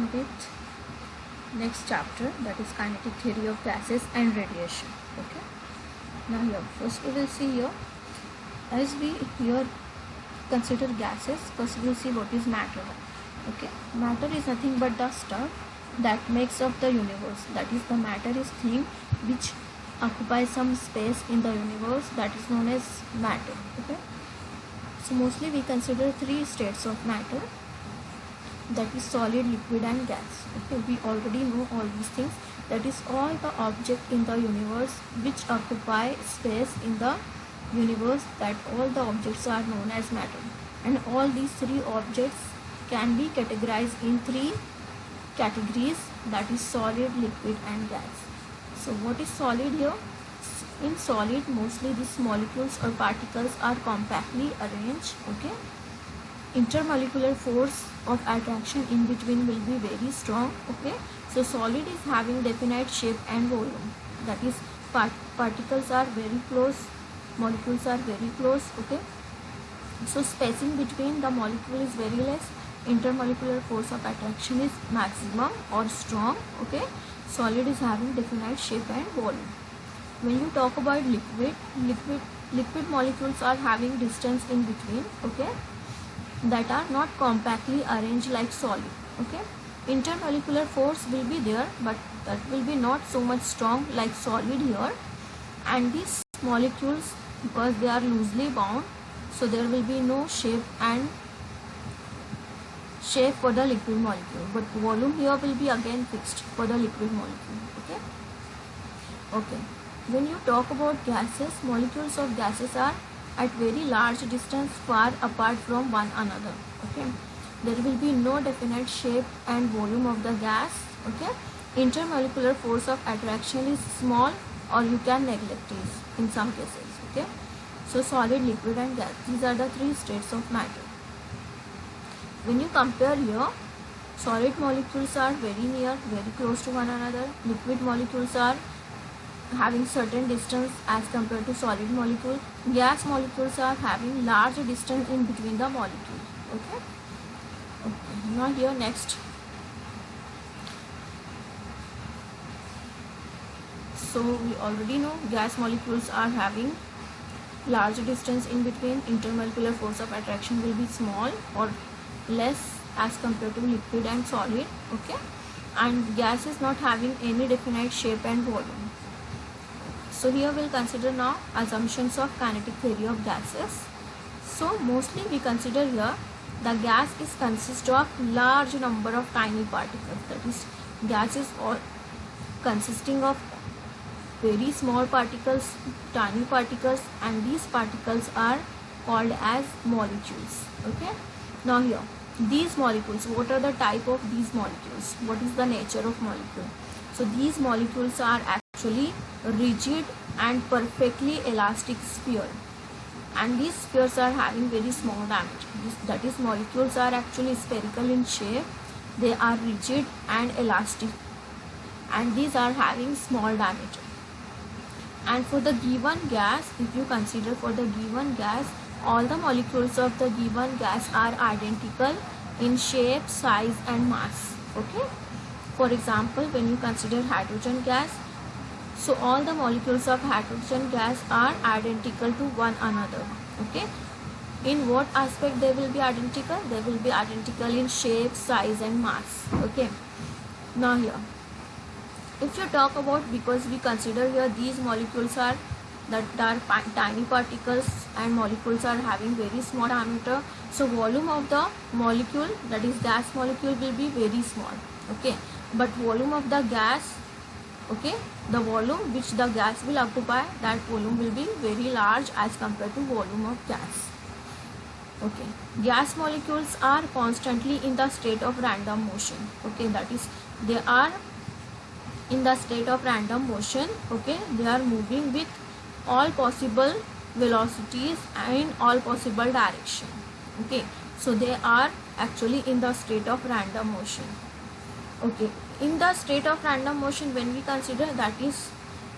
on with next chapter, that is kinetic theory of gases and radiation. Okay, now here first we will see here, as we here consider gases, first we will see what is matter. Okay, matter is nothing but the stuff that makes up the universe. That is, the matter is thing which occupies some space in the universe, that is known as matter. Okay, so mostly we consider three states of matter, that is solid, liquid and gas. Okay, we already know all these things. That is all the object in the universe which occupy space in the universe, that all the objects are known as matter. And all these three objects can be categorized in three categories, that is solid, liquid and gas. So what is solid here? In solid, mostly these molecules or particles are compactly arranged. Okay, intermolecular force of attraction in between will be very strong. Okay, so solid is having definite shape and volume, that is particles are very close, molecules are very close. Okay, so spacing between the molecule is very less, intermolecular force of attraction is maximum or strong. Okay, solid is having definite shape and volume. When you talk about liquid molecules are having distance in between. Okay, that are not compactly arranged like solid. Okay, intermolecular force will be there, but that will be not so much strong like solid here. And these molecules, because they are loosely bound, so there will be no shape for the liquid molecule, but volume here will be again fixed for the liquid molecule. Okay, when you talk about gases, molecules of gases are at very large distance far apart from one another. Okay, there will be no definite shape and volume of the gas. Okay, intermolecular force of attraction is small, or you can neglect it in some cases. Okay, so solid, liquid and gas, these are the three states of matter. When you compare here, solid molecules are very near, very close to one another. Liquid molecules are having certain distance as compared to solid molecule. Gas molecules are having large distance in between the molecules. Okay, now here next, so we already know gas molecules are having large distance in between, intermolecular force of attraction will be small or less as compared to liquid and solid. Okay, and gas is not having any definite shape and volume. So here we'll consider now assumptions of kinetic theory of gases. So mostly we consider here the gas is consist of large number of tiny particles, that is, gas is all consisting of very small particles, tiny particles, and these particles are called as molecules. Okay, now here these molecules, what are the type of these molecules, what is the nature of molecule? So these molecules are actually rigid and perfectly elastic sphere, and these spheres are having very small diameter. That is, molecules are actually spherical in shape, they are rigid and elastic, and these are having small diameter. And for the given gas, if you consider for the given gas, all the molecules of the given gas are identical in shape, size and mass. Okay, for example, when you consider hydrogen gas, so all the molecules of hydrogen gas are identical to one another. Okay, in what aspect they will be identical? They will be identical in shape, size and mass. Okay, now here if you talk about, because we consider here these molecules are tiny particles and molecules are having very small diameter, so volume of the molecule, that is gas molecule, will be very small. Okay, but volume of the gas, okay, the volume which the gas will occupy, that volume will be very large as compared to volume of gas. Okay, gas molecules are constantly in the state of random motion. Okay, that is, they are in the state of random motion. Okay, they are moving with all possible velocities and in all possible direction. Okay, so they are actually in the state of random motion. Okay, in the state of random motion, when we consider, that is,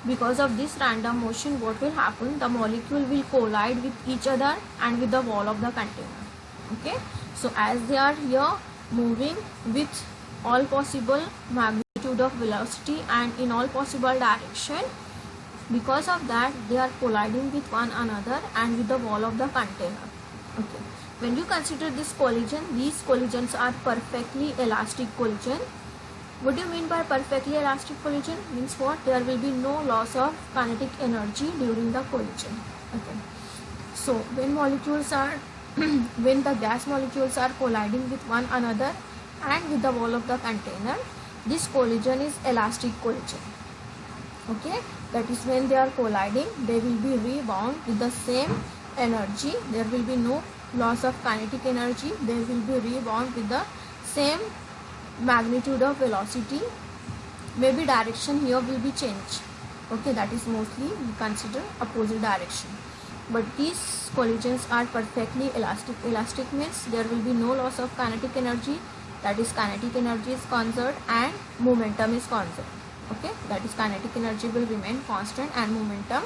because of this random motion, what will happen? The molecule will collide with each other and with the wall of the container. Okay, so as they are here moving with all possible magnitude of velocity and in all possible direction. Because of that, they are colliding with one another and with the wall of the container. Okay. When you consider this collision, these collisions are perfectly elastic collision. What do you mean by perfectly elastic collision? Means what? There will be no loss of kinetic energy during the collision. Okay. So when molecules are when the gas molecules are colliding with one another and with the wall of the container, this collision is elastic collision. Okay, that is when they are colliding, they will be rebound with the same energy. There will be no loss of kinetic energy. They will be rebound with the same magnitude of velocity. Maybe direction here will be changed. Okay, that is mostly we consider opposite direction. But these collisions are perfectly elastic. Elastic means there will be no loss of kinetic energy. That is, kinetic energy is conserved and momentum is conserved. Okay, that is, kinetic energy will remain constant and momentum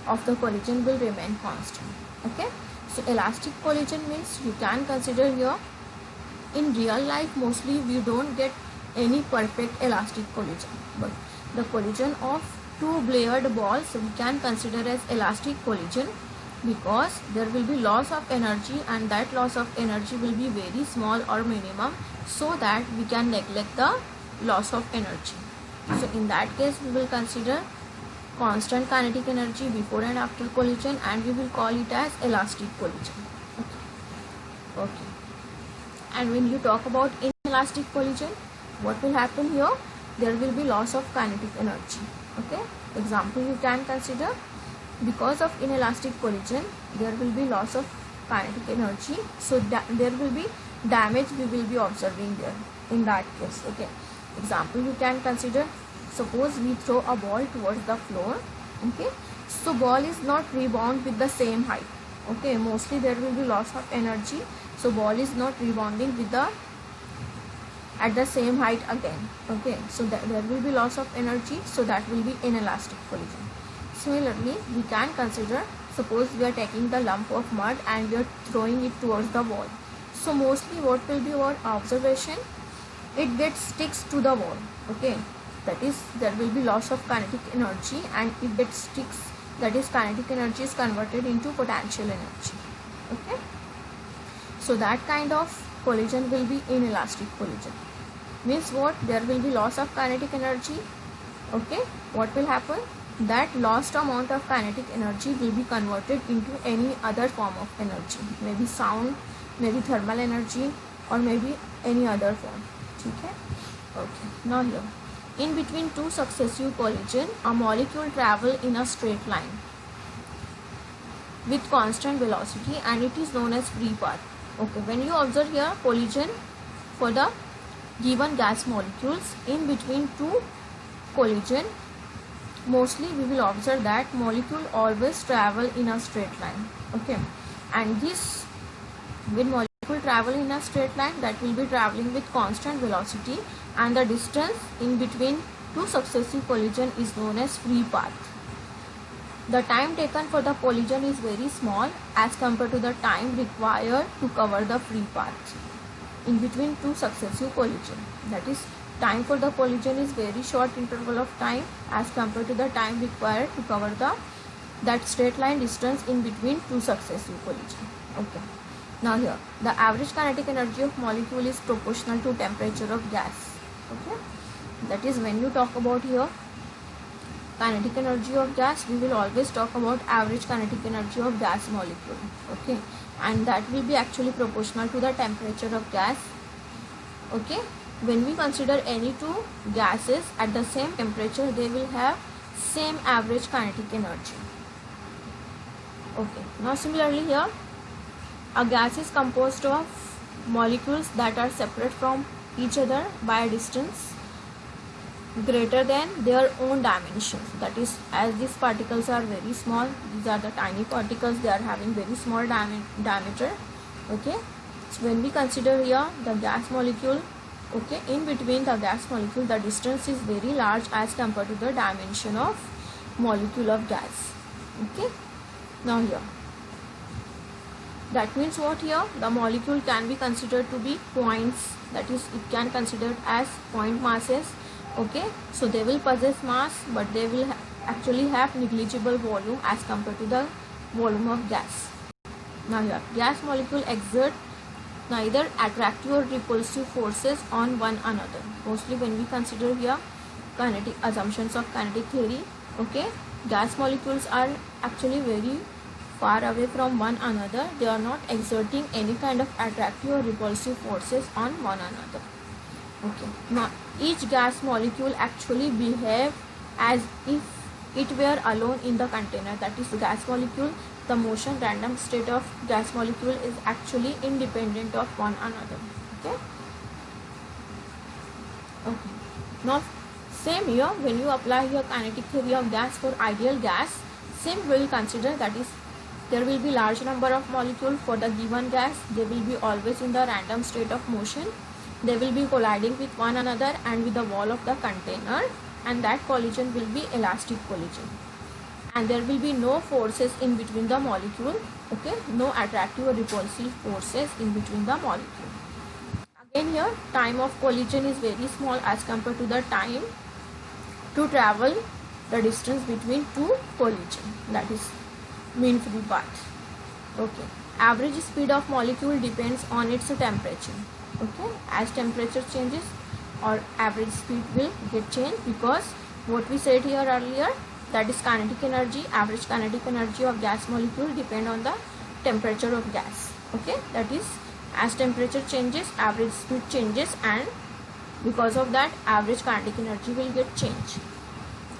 of the collision will remain constant. Okay, so elastic collision means you can consider here. In real life, mostly we don't get any perfect elastic collision, but the collision of two blade balls we can consider as elastic collision, because there will be loss of energy and that loss of energy will be very small or minimum, so that we can neglect the loss of energy. So in that case, we will consider constant kinetic energy before and after collision, and we will call it as elastic collision. Okay. And when you talk about inelastic collision, what will happen here? There will be loss of kinetic energy. Okay. Example you can consider: because of inelastic collision, there will be loss of kinetic energy. So there will be damage we will be observing there in that case. Okay. Example you can consider: suppose we throw a ball towards the floor. Okay. So ball is not rebound with the same height. Okay. Mostly there will be loss of energy. So ball is not rebounding with the at the same height again. Okay. So there will be loss of energy. So that will be inelastic collision. Similarly, we can consider, suppose we are taking the lump of mud and we are throwing it towards the wall. So mostly what will be our observation? It gets sticks to the wall. Okay, that is, there will be loss of kinetic energy and it gets sticks, that is, kinetic energy is converted into potential energy. Okay, so that kind of collision will be inelastic collision. Means what? There will be loss of kinetic energy. Okay, what will happen? That lost amount of kinetic energy will be converted into any other form of energy, maybe sound, maybe thermal energy, or maybe any other form. Okay. Okay. Now here, in between two successive collision, a molecule travel in a straight line with constant velocity, and it is known as free path. Okay. When you observe here collision for the given gas molecules, in between two collision, mostly we will observe that molecule always travel in a straight line. Okay. And this, when molecule travel in a straight line, that will be traveling with constant velocity, and the distance in between two successive collision is known as free path. The time taken for the collision is very small as compared to the time required to cover the free path in between two successive collision. That is, time for the collision is very short interval of time as compared to the time required to cover that straight line distance in between two successive collision. Okay. Now here, the average kinetic energy of molecule is proportional to temperature of gas. Okay. That is, when you talk about here kinetic energy of gas, we will always talk about average kinetic energy of gas molecule. Okay. And that will be actually proportional to the temperature of gas. Okay. When we consider any two gases at the same temperature, they will have same average kinetic energy. Okay. Now similarly here, a gas is composed of molecules that are separate from each other by a distance greater than their own dimensions. That is, as these particles are very small, these are the tiny particles, they are having very small diameter. Okay. So when we consider here the gas molecule, okay, in between the gas molecule, the distance is very large as compared to the dimension of molecule of gas. Okay. Now here, that means what here, the molecule can be considered to be points, that is it can considered as point masses. Okay, so they will possess mass, but they will actually have negligible volume as compared to the volume of gas. Now here, gas molecule exert neither attractive or repulsive forces on one another. Mostly when we consider here kinetic assumptions of kinetic theory, okay, gas molecules are actually very far away from one another. They are not exerting any kind of attractive or repulsive forces on one another. Okay, now each gas molecule actually behave as if it were alone in the container. That is, gas molecule, the motion random state of gas molecule is actually independent of one another. Okay, okay. Now same here, when you apply your kinetic theory of gas for ideal gas, same will consider, that is there will be large number of molecules for the given gas. They will be always in the random state of motion. They will be colliding with one another and with the wall of the container, and that collision will be elastic collision, and there will be no forces in between the molecule. Okay, no attractive or repulsive forces in between the molecule. Again here, time of collision is very small as compared to the time to travel the distance between two collision, that is mean free path. Okay, average speed of molecule depends on its temperature. Okay, as temperature changes, or average speed will get changed, because what we said here earlier, that is kinetic energy, average kinetic energy of gas molecule depend on the temperature of gas. Okay, that is, as temperature changes, average speed changes, and because of that average kinetic energy will get changed.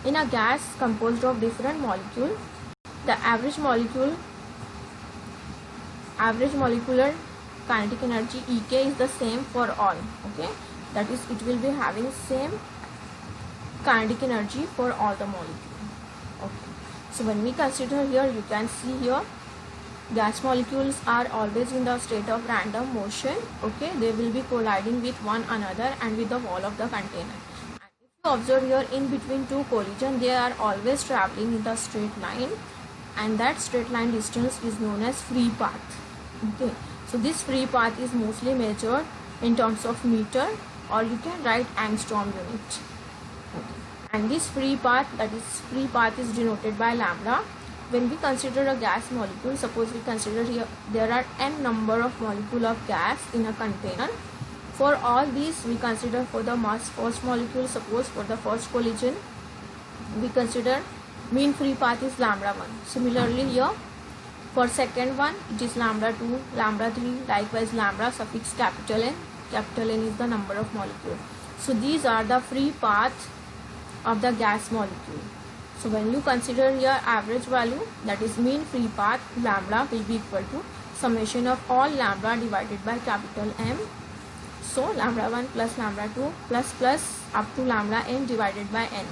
In a gas composed of different molecules, the average molecular kinetic energy EK is the same for all. Okay, that is, it will be having same kinetic energy for all the molecules. Okay, so when we consider here, you can see here gas molecules are always in the state of random motion. Okay, they will be colliding with one another and with the wall of the container. And if you observe here, in between two collision, they are always traveling in the straight line, and that straight line distance is known as free path. Okay, so this free path is mostly measured in terms of meter, or you can write angstrom unit. Okay, and this free path, that is free path, is denoted by lambda. When we consider a gas molecule, suppose we consider here there are n number of molecule of gas in a container. For all these, we consider for the mass first molecule, suppose for the first collision, we consider mean free path is lambda 1. Similarly here, for second one, it is lambda 2, lambda 3, likewise lambda suffix capital N. Capital N is the number of molecule. So these are the free paths of the gas molecule. So when you consider here average value, that is mean free path, lambda will be equal to summation of all lambda divided by capital M. So lambda 1 plus lambda 2 plus up to lambda n divided by n.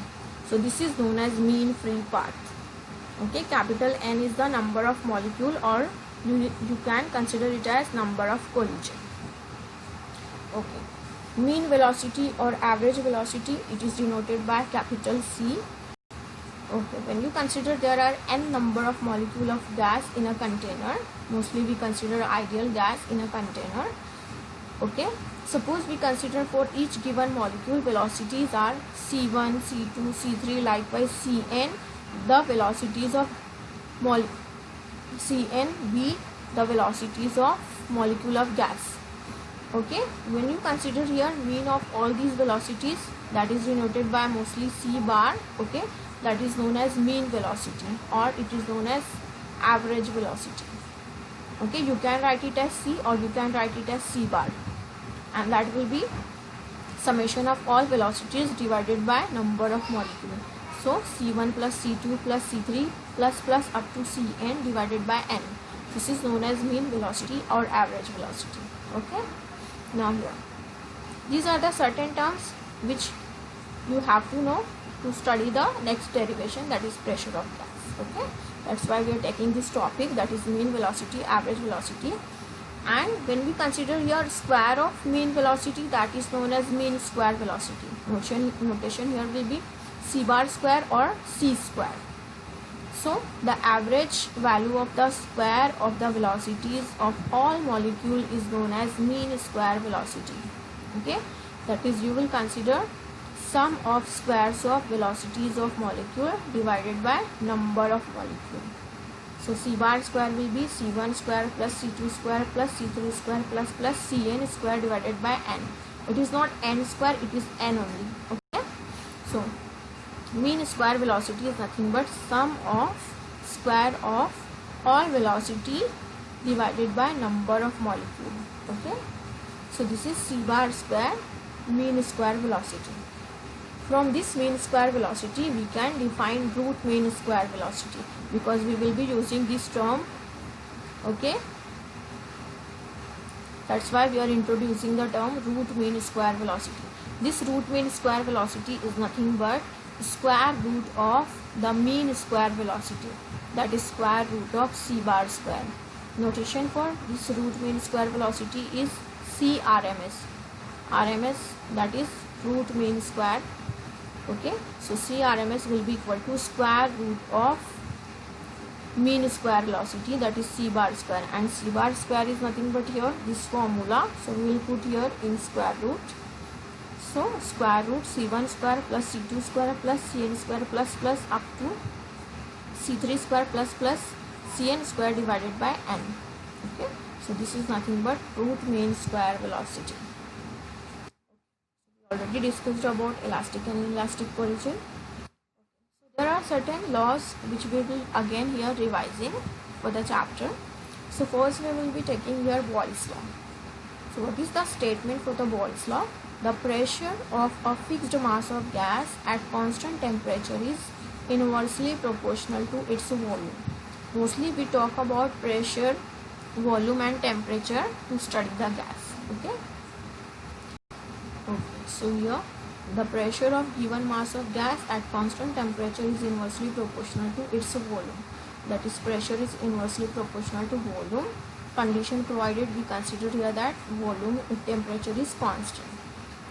So this is known as mean free path. Okay, capital N is the number of molecule, or you can consider it as number of collision. Okay, mean velocity or average velocity, it is denoted by capital C. Okay, when you consider there are n number of molecule of gas in a container, mostly we consider ideal gas in a container. Okay, suppose we consider for each given molecule velocities are C1, C2, C3, likewise Cn, the velocities of Cn be the velocities of molecule of gas. Okay, when you consider here mean of all these velocities, that is denoted by mostly C bar. Okay, that is known as mean velocity, or it is known as average velocity. Okay, you can write it as C, or you can write it as C bar, and that will be summation of all velocities divided by number of molecules. So C1 plus C2 plus C3 plus up to Cn divided by n. This is known as mean velocity or average velocity. Okay, now here, these are the certain terms which you have to know to study the next derivation, that is pressure of gas. Okay, that's why we are taking this topic, that is mean velocity, average velocity. And when we consider here square of mean velocity, that is known as mean square velocity. Notation here will be C bar square or C square. So the average value of the square of the velocities of all molecule is known as mean square velocity. Okay, that is, you will consider sum of squares of velocities of molecule divided by number of molecule. So C bar square will be C1 square plus C2 square plus C3 square plus Cn square divided by n. It is not n square, it is n only. Okay, so mean square velocity is nothing but sum of square of all velocity divided by number of molecule. Okay, so this is C bar square mean square velocity. From this mean square velocity we can define root mean square velocity, because we will be using this term. Okay, that's why we are introducing the term root mean square velocity. This root mean square velocity is nothing but square root of the mean square velocity, that is square root of C bar square. Notation for this root mean square velocity is CRMS. RMS, that is root mean square. Okay, so CRMS will be equal to square root of mean square velocity, that is C bar square, and C bar square is nothing but here this formula, so we will put here in square root. So square root C1 square plus C2 square plus Cn square plus up to C3 square plus Cn square divided by n. Okay, so this is nothing but root mean square velocity. We already discussed about elastic and inelastic collision. So there are certain laws which we will again here revising for the chapter. So first we will be taking here Boyle's law. So what is the statement for the Boyle's law? The pressure of a fixed mass of gas at constant temperature is inversely proportional to its volume. Mostly we talk about pressure, volume and temperature to study the gas. Okay. So here the pressure of given mass of gas at constant temperature is inversely proportional to its volume. That is, pressure is inversely proportional to volume. Condition provided, we consider here that volume if temperature is constant.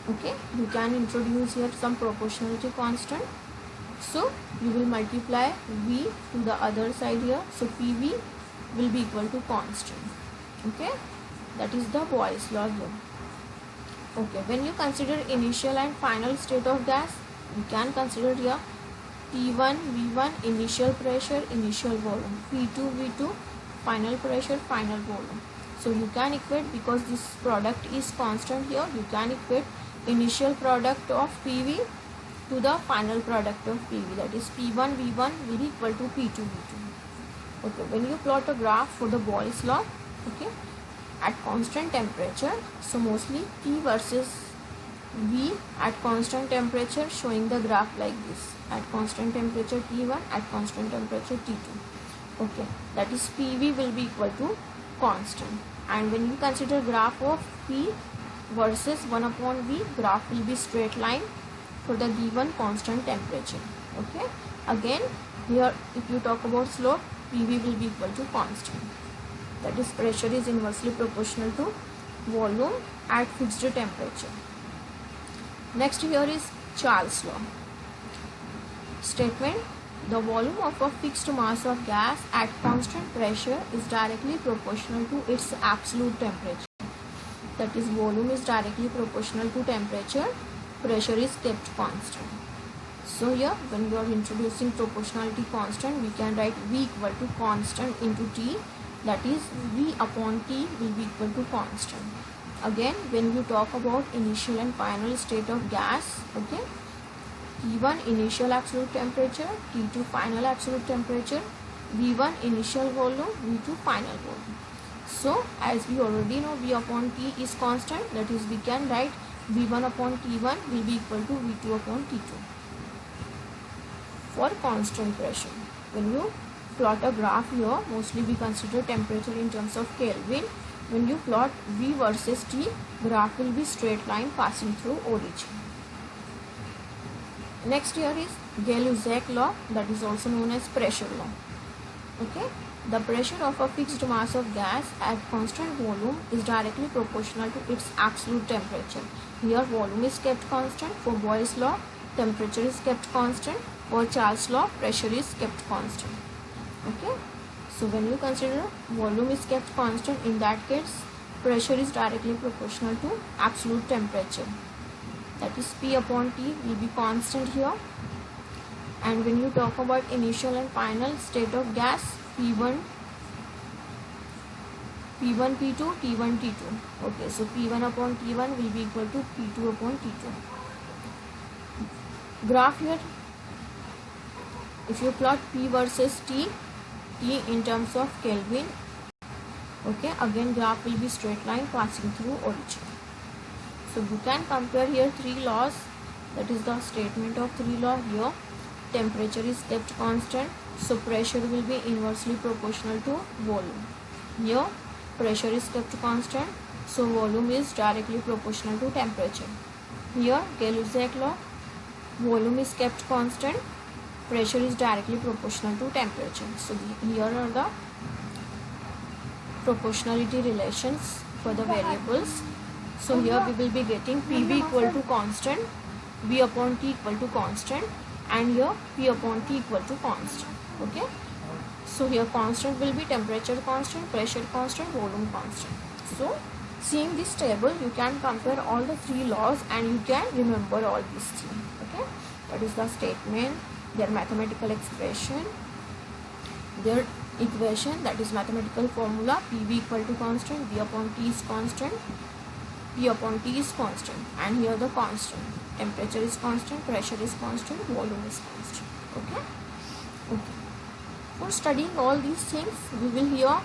Okay, you can introduce here some proportionality constant. So you will multiply V to the other side here. So PV will be equal to constant. Okay, that is the Boyle's law here. Okay, when you consider initial and final state of gas, you can consider here P1 V1 initial pressure, initial volume, P2 V2 final pressure, final volume. So you can equate, because this product is constant here, you can equate initial product of PV to the final product of PV, that is P1 V1 will be equal to P2 V2. Okay, when you plot a graph for the Boyle's law, okay, at constant temperature, so mostly P versus V at constant temperature, showing the graph like this, at constant temperature T1, at constant temperature T2. Okay, that is PV will be equal to constant, and when you consider graph of P versus 1 upon V, graph will be straight line for the given constant temperature. Okay, again here if you talk about slope, PV will be equal to constant, that is pressure is inversely proportional to volume at fixed temperature. Next here is Charles law. Statement: the volume of a fixed mass of gas at constant pressure is directly proportional to its absolute temperature. That is, volume is directly proportional to temperature, pressure is kept constant. So here when we are introducing proportionality constant, we can write V equal to constant into T, that is V upon T will be equal to constant. Again, when you talk about initial and final state of gas, okay, T1 initial absolute temperature, T2 final absolute temperature, V1 initial volume, V2 final volume. So as we already know, V upon T is constant, that is we can write V1 upon T1 will be equal to V2 upon T2. For constant pressure, when you plot a graph here, mostly we consider temperature in terms of Kelvin. When you plot V versus T, graph will be straight line passing through origin. Next here is Gay-Lussac law, that is also known as pressure law. Okay, the pressure of a fixed mass of gas at constant volume is directly proportional to its absolute temperature. Here volume is kept constant. For Boyle's law, temperature is kept constant. For Charles law, pressure is kept constant. Okay, so when you consider volume is kept constant, in that case pressure is directly proportional to absolute temperature, that is P upon T will be constant here. And when you talk about initial and final state of gas, P1 P2 T1 T2. Okay, so P1 upon T1 will be equal to P2 upon T2. Graph here, if you plot P versus T in terms of Kelvin, okay, again graph will be straight line passing through origin. So you can compare here three laws, that is the statement of three law here. Temperature is kept constant, so pressure will be inversely proportional to volume. Here pressure is kept constant, so volume is directly proportional to temperature. Here Gay-Lussac law, volume is kept constant, pressure is directly proportional to temperature. So here are the proportionality relations for the variables. So here we will be getting PV equal to constant, V upon T equal to constant, and here P upon T equal to constant. Okay, so here constant will be temperature constant, pressure constant, volume constant. So seeing this table, you can compare all the three laws and you can remember all these three. Okay, that is the statement, their mathematical expression, their equation, that is mathematical formula, PV equal to constant, V upon T is constant, P upon T is constant, and here the constant, temperature is constant, pressure is constant, volume is constant. Okay. For studying all these things, we will here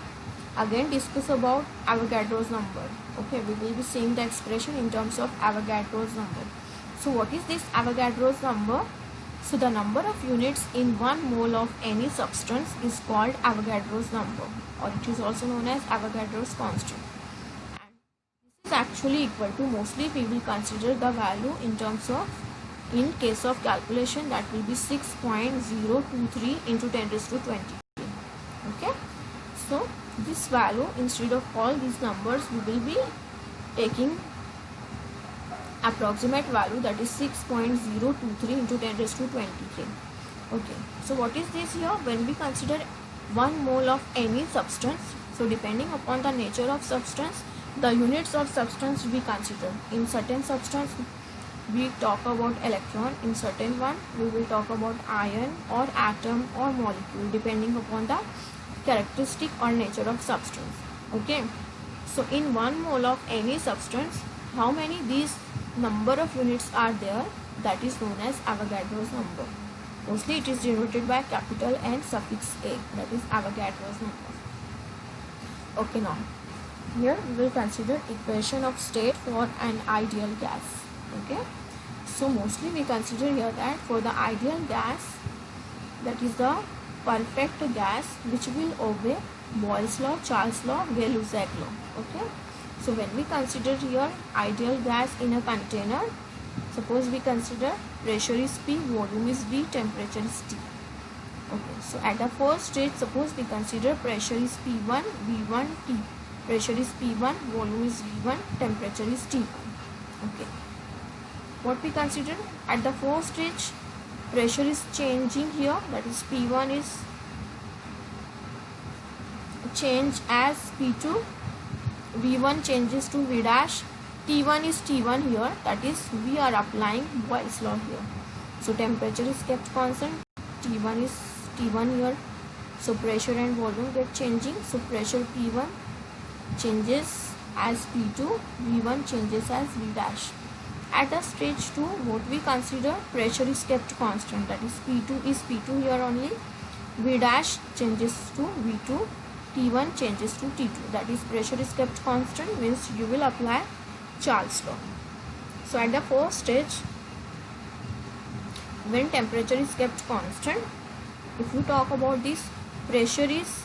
again discuss about Avogadro's number. Okay, we will be seeing the expression in terms of Avogadro's number. So what is this Avogadro's number? So the number of units in 1 mole of any substance is called Avogadro's number, or it is also known as Avogadro's constant. And this is actually equal to, mostly we will consider the value in terms of, in case of calculation, that will be 6.023 into 10 raised to 20. Okay, so this value, instead of all these numbers, we will be taking approximate value, that is 6.023 into 10 raised to 23. Okay, so what is this here? When we consider 1 mole of any substance, so depending upon the nature of substance, the units of substance we consider. In certain substance we talk about electron, in certain one we will talk about ion or atom or molecule, depending upon the characteristic or nature of substance. Okay, so in 1 mole of any substance, how many these number of units are there, that is known as Avogadro's number. Mostly it is denoted by capital N suffix A, that is Avogadro's number. Okay, now here we will consider equation of state for an ideal gas. Okay, so mostly we consider here that for the ideal gas, that is the perfect gas which will obey Boyle's law, Charles law, Gay-Lussac law. Okay, so when we consider here ideal gas in a container, suppose we consider pressure is P, volume is V, temperature is T. Okay, so at the first stage, suppose we consider pressure is P1, V1, T. Pressure is P1, volume is V1, temperature is T1. Okay, what we consider at the first stage, pressure is changing here, that is P1 is change as P2, V1 changes to V dash, T1 is T1 here, that is we are applying Boyle's law here. So temperature is kept constant, T1 is T1 here, so pressure and volume get changing, so pressure P1 changes as P2, V1 changes as V dash. At the stage 2, what we consider, pressure is kept constant, that is P2 is P2 here only, V dash changes to V2, T1 changes to T2, that is pressure is kept constant, means you will apply Charles law. So at the first stage, when temperature is kept constant, if you talk about this, pressure is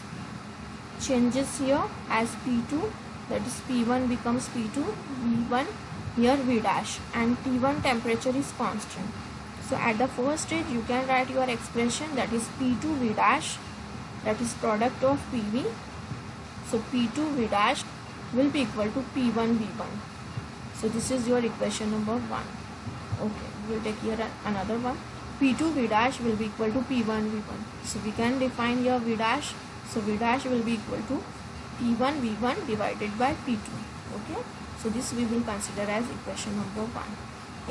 changes here as P2, that is P1 becomes P2, V1 here V dash, and T1 temperature is constant. So at the first stage you can write your expression, that is P2 V dash, that is product of PV. So P2 V dash will be equal to P1 V1. So this is your equation number 1. Okay, we will take here another one. P2 V dash will be equal to P1 V1. So we can define here V dash. So V dash will be equal to P1 V1 divided by P2. Okay. So this we will consider as equation number 1.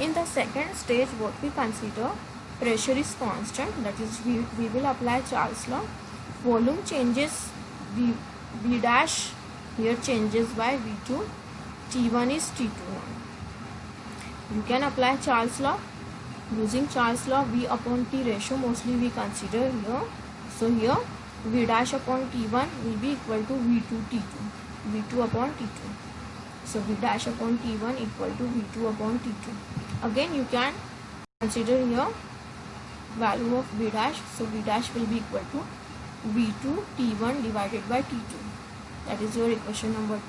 In the second stage, what we consider, pressure is constant, that is we will apply Charles law. Volume changes, V dash here changes by V2. T1 is T2 now. You can apply Charles law. Using Charles law, V upon T ratio mostly we consider here. So here V dash upon T1 will be equal to V2 T2. V2 upon T2. So V dash upon T1 equal to V2 upon T2. Again you can consider here value of V dash. So V dash will be equal to V2 T1 divided by T2. That is your equation number 2.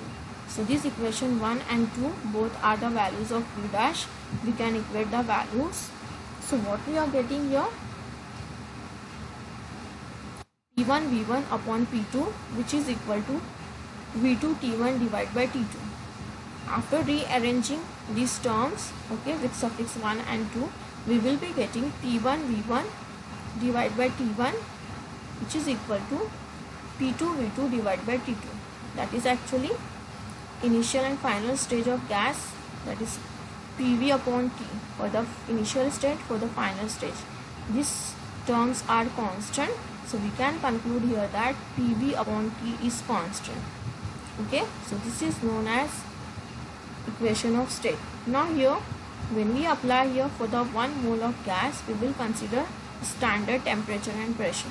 So this equation 1 and 2 both are the values of V dash. We can equate the values. So what we are getting here, P1 V1 upon P2, which is equal to V2 T1 divided by T2. After rearranging these terms, okay, with suffix 1 and 2, we will be getting P1 V1 divided by T1, which is equal to P2 V2 divided by T2. That is actually initial and final stage of gas, that is PV upon T for the initial state, for the final stage. These terms are constant, so we can conclude here that PV upon T is constant. Okay, so this is known as equation of state. Now here, when we apply here for the 1 mole of gas, we will consider standard temperature and pressure.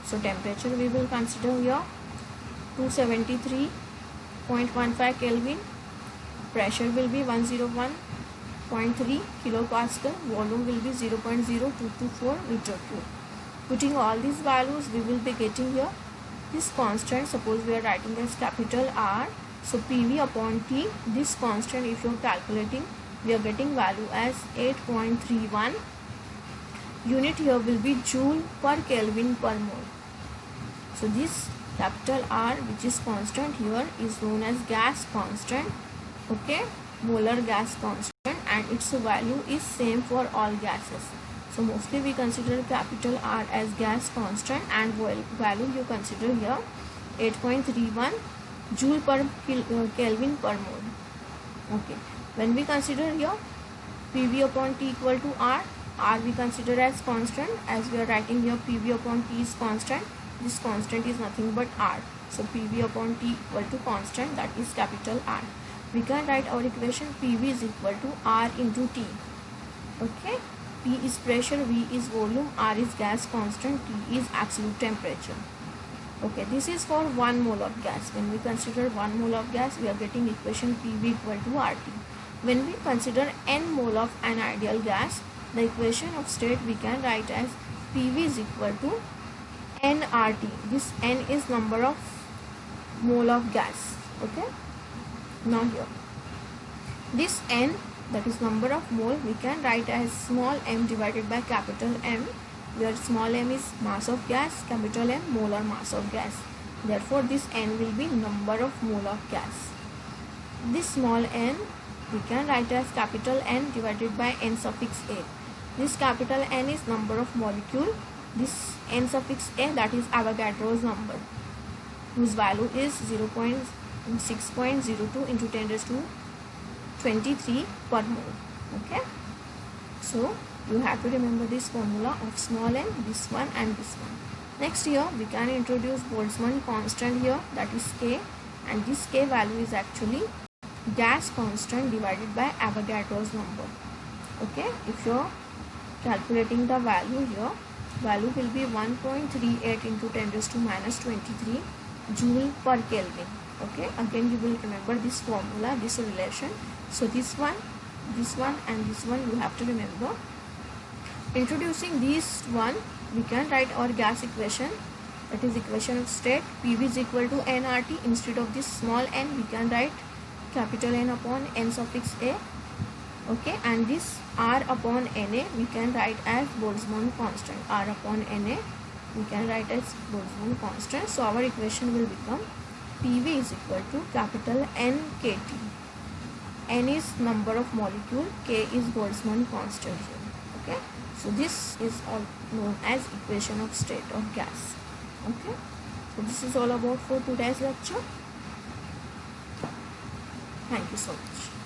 So temperature we will consider here 273.15 Kelvin. Pressure will be 101.3 kilopascal. Volume will be 0.0224 meter cube. Putting all these values, we will be getting here this constant. Suppose we are writing as capital R. So PV upon T, this constant if you are calculating, we are getting value as 8.31. Unit here will be joule per Kelvin per mole. So this capital R, which is constant here, is known as gas constant. Okay, molar gas constant, and its value is same for all gases. So mostly we consider capital R as gas constant, and value you consider here 8.31 joule per Kelvin per mole. Okay, when we consider here PV upon T equal to R we consider as constant, as we are writing here PV upon T is constant. This constant is nothing but R. So PV upon T equal to constant, that is capital R. We can write our equation PV is equal to R into T. Okay, P is pressure, V is volume, R is gas constant, T is absolute temperature. Okay, this is for 1 mole of gas. When we consider 1 mole of gas, we are getting equation PV equal to RT. When we consider n mole of an ideal gas, the equation of state we can write as PV is equal to nRT. This n is number of mole of gas. Okay, now here this n, that is number of mole, we can write as small m divided by capital M, where small m is mass of gas, capital M molar mass of gas. Therefore this n will be number of mole of gas. This small n we can write as capital N divided by n suffix a. This capital N is number of molecule. This n suffix a, that is Avogadro's number, whose value is 0.6.02 into 10 raised to 23 per mole. Okay, so you have to remember this formula of small n, this one and this one. Next here we can introduce Boltzmann constant here, that is K, and this K value is actually gas constant divided by Avogadro's number. Okay, if you are calculating the value here, value will be 1.38 into 10 raised to minus 23 joule per Kelvin. Okay, again you will remember this formula, this relation. So this one and this one you have to remember. Introducing these one, we can write our gas equation, that is equation of state. PV is equal to nRT. Instead of this small n, we can write capital N upon n suffix a. Okay, and this R upon Na we can write as Boltzmann constant. R upon Na we can write as Boltzmann constant. So our equation will become PV is equal to capital NKT. N is number of molecule, K is Boltzmann constant here. Okay, So this is all known as equation of state of gas. Okay, so this is all about for today's lecture. Thank you so much.